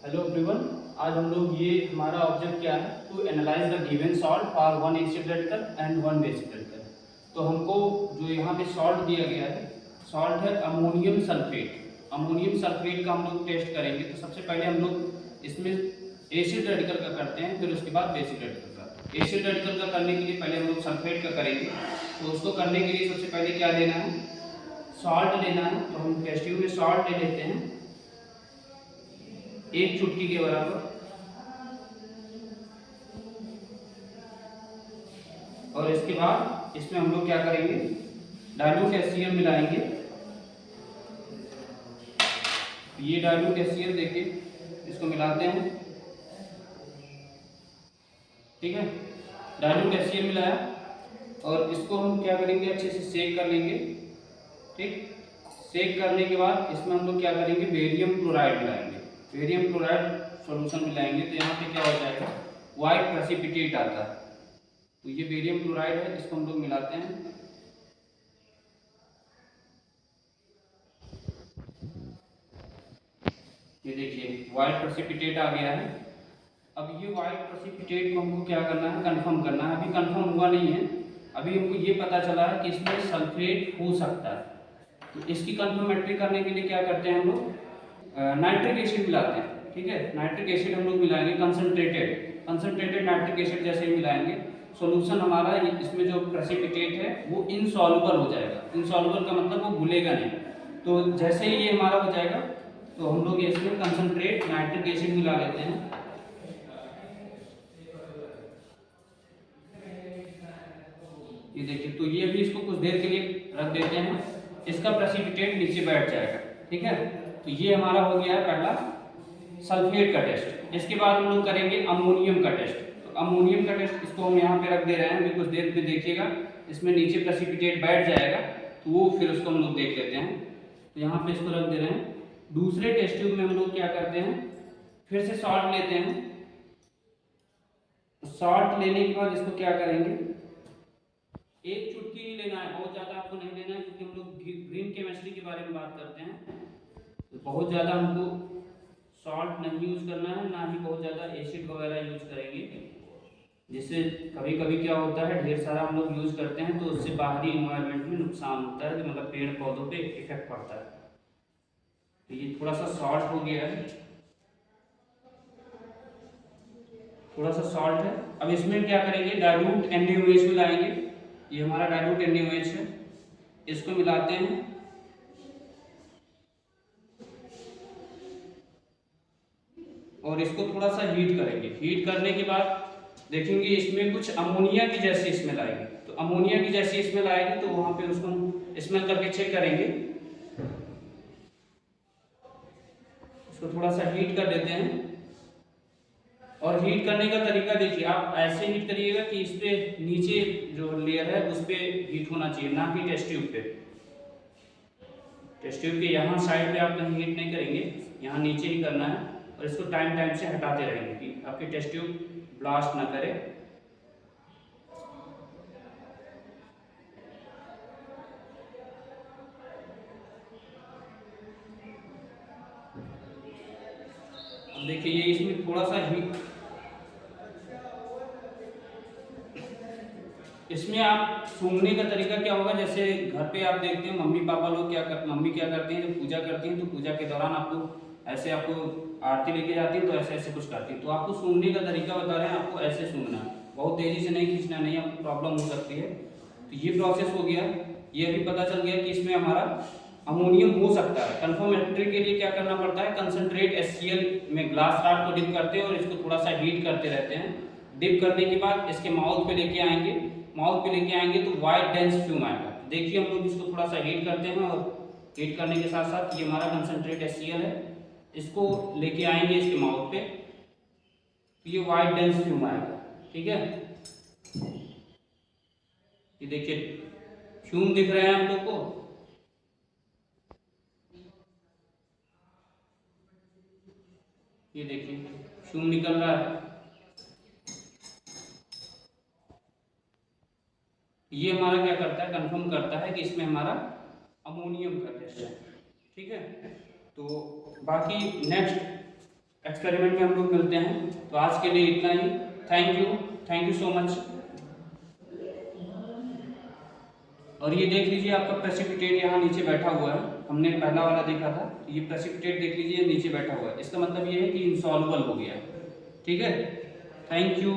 Hello everyone. आज हम लोग ये हमारा ऑब्जेक्ट क्या है, to analyse the given salt for one acid radical and one basic radical. तो हमको जो यहाँ पे सॉल्ट दिया गया है, सॉल्ट है अमोनियम सल्फेट। अमोनियम सल्फेट का हम लोग टेस्ट करेंगे। तो सबसे पहले हम लोग इसमें एसिड रेडिकल का करते हैं, फिर उसके बाद बेसिक रेडिकल का। एसिड रेडिकल का करने के लिए पहले हम लोग सल्फेट का करेंगे। तो उसको करने के लिए सबसे पहले क्या लेना है, सॉल्ट लेना है। तो हम टेस्ट ट्यूब में सॉल्ट ले लेते हैं, एक चुटकी के बराबर। और इसके बाद इसमें हम लोग क्या करेंगे, डाइल्यूट HCl मिलाएंगे। ये डाइल्यूट HCl देखिए, इसको मिलाते हैं। ठीक है, डाइल्यूट HCl मिलाया और इसको हम क्या करेंगे, अच्छे से सेक कर लेंगे। ठीक, सेक करने के बाद इसमें हम लोग क्या करेंगे, बेरियम क्लोराइड मिलाएंगे। बेरियम क्लोराइड सॉल्यूशन मिलाएंगे तो यहाँ पे क्या हो जाएगा, वाइट प्रेसिपिटेट आता है। तो ये बेरियम क्लोराइड है, इसको हम लोग मिलाते हैं। ये देखिए वाइट प्रेसिपिटेट आ गया है। अब ये वाइट प्रेसिपिटेट को हमको क्या करना है, कंफर्म करना है। अभी कंफर्म हुआ नहीं है, अभी हमको ये पता चला है कि इसमें सल्फेट हो सकता है। तो इसकी कंफर्मेटरी करने के लिए क्या करते हैं हम लोग, नाइट्रिक एसिड मिलाते हैं। ठीक है, नाइट्रिक एसिड हम लोग मिलाएंगे, कंसनट्रेटेड नाइट्रिक एसिड जैसे ही मिलाएंगे, सॉल्यूशन हमारा इसमें जो प्रेसिपिटेट है वो इनसॉल्युबल हो जाएगा। इनसॉल्युबल का मतलब वो घुलेगा नहीं। तो जैसे ही ये हमारा हो जाएगा तो हम लोग इसमें कंसनट्रेट नाइट्रिक एसिड मिला लेते हैं। ये देखिए, तो ये भी इसको कुछ देर के लिए रख देते हैं, इसका प्रेसिपिटेट नीचे बैठ जाएगा। ठीक है, तो ये हमारा हो गया है पहला सल्फेट का टेस्ट। इसके बाद हम लोग करेंगे अमोनियम का टेस्ट। तो अमोनियम का टेस्ट इसको हम यहाँ पे रख दे रहे हैं, अभी कुछ देर में देखिएगा इसमें नीचे प्रेसिपिटेट बैठ जाएगा, तो वो फिर उसको हम लोग देख लेते हैं। तो यहाँ पे इसको रख दे रहे हैं। दूसरे टेस्ट ट्यूब में हम लोग क्या करते हैं, फिर से सॉल्ट लेते हैं। सॉल्ट लेने के बाद इसको क्या करेंगे, एक चुटकी ही लेना है, बहुत ज़्यादा आपको नहीं लेना है, क्योंकि हम लोग ग्रीन केमिस्ट्री के बारे में बात करते हैं। तो बहुत ज़्यादा हमको सॉल्ट नहीं यूज़ करना है, ना ही बहुत ज़्यादा एसिड वगैरह यूज़ करेंगे, जिससे कभी कभी क्या होता है, ढेर सारा हम लोग यूज़ करते हैं तो उससे बाहरी इन्वायरमेंट में नुकसान होता है, मतलब पेड़ पौधों पे इफेक्ट पड़ता है। तो ये थोड़ा सा सॉल्ट हो गया है, थोड़ा सा सॉल्ट है। अब इसमें क्या करेंगे, डाइल्यूट NaOH मिलाएंगे। ये हमारा डाइल्यूट NaOH है, इसको मिलाते हैं। और इसको थोड़ा सा हीट करेंगे। हीट करने के बाद देखेंगे इसमें कुछ अमोनिया की जैसी स्मेल आएगी। तो अमोनिया की जैसी स्मेल आएगी तो वहां पे उसको हम स्मेल करके चेक करेंगे। इसको थोड़ा सा हीट कर देते हैं। और हीट करने का तरीका देखिए, आप ऐसे हीट करिएगा कि इस पे नीचे जो लेयर है उस पे हीट होना चाहिए, ना कि टेस्ट ट्यूब पे। टेस्ट ट्यूब के यहाँ साइड पे आप कहीं हीट नहीं करेंगे, यहाँ नीचे ही करना है। और इसको टाइम टाइम से हटाते रहेंगे कि आपकी टेस्ट ट्यूब ब्लास्ट ना करे। अब देखिए ये इसमें थोड़ा सा हीट, इसमें आप सूंघने का तरीका क्या होगा, जैसे घर पे आप देखते हैं मम्मी पापा लोग मम्मी क्या करती हैं, जब पूजा करती हैं तो पूजा के दौरान आपको आरती लेके जाती है तो ऐसे ऐसे कुछ करती है। तो आपको सूंघने का तरीका बता रहे हैं, आपको ऐसे सूंघना है, बहुत तेजी से नहीं खींचना, नहीं आपको प्रॉब्लम हो सकती है। तो ये प्रोसेस हो गया, ये भी पता चल गया कि इसमें हमारा अमोनियम हो सकता है। कंफर्मेटरी के लिए क्या करना पड़ता है, कंसनट्रेट HCl में ग्लास रॉड को डिप करते हैं और इसको थोड़ा सा हीट करते रहते हैं। डिप करने के बाद इसके माउथ पे लेके आएंगे, तो वाइट डेंस फ्यूम आएगा। देखिए हम लोग इसको थोड़ा सा हीट करते हैं और हीट करने के साथ साथ ये हमारा कंसनट्रेट HCl है, इसको लेके आएंगे इसके माउथ पे, तो ये वाइट डेंस फ्यूम आएगा। ठीक है, ये देखिए फ्यूम दिख रहे हैं हम लोग को। ये देखिए फ्यूम निकल रहा है। ये हमारा क्या करता है, कंफर्म करता है कि इसमें हमारा अमोनियम का टेस्ट है। ठीक है, तो बाकी नेक्स्ट एक्सपेरिमेंट में हम लोग मिलते हैं। तो आज के लिए इतना ही। Thank you so much. और ये देख लीजिए आपका प्रेसिपिटेट यहाँ नीचे बैठा हुआ है, हमने पहला वाला देखा था, ये प्रेसिपिटेट देख लीजिए नीचे बैठा हुआ है, इसका मतलब ये है कि इंसॉल्युबल हो गया है। ठीक है, थैंक यू।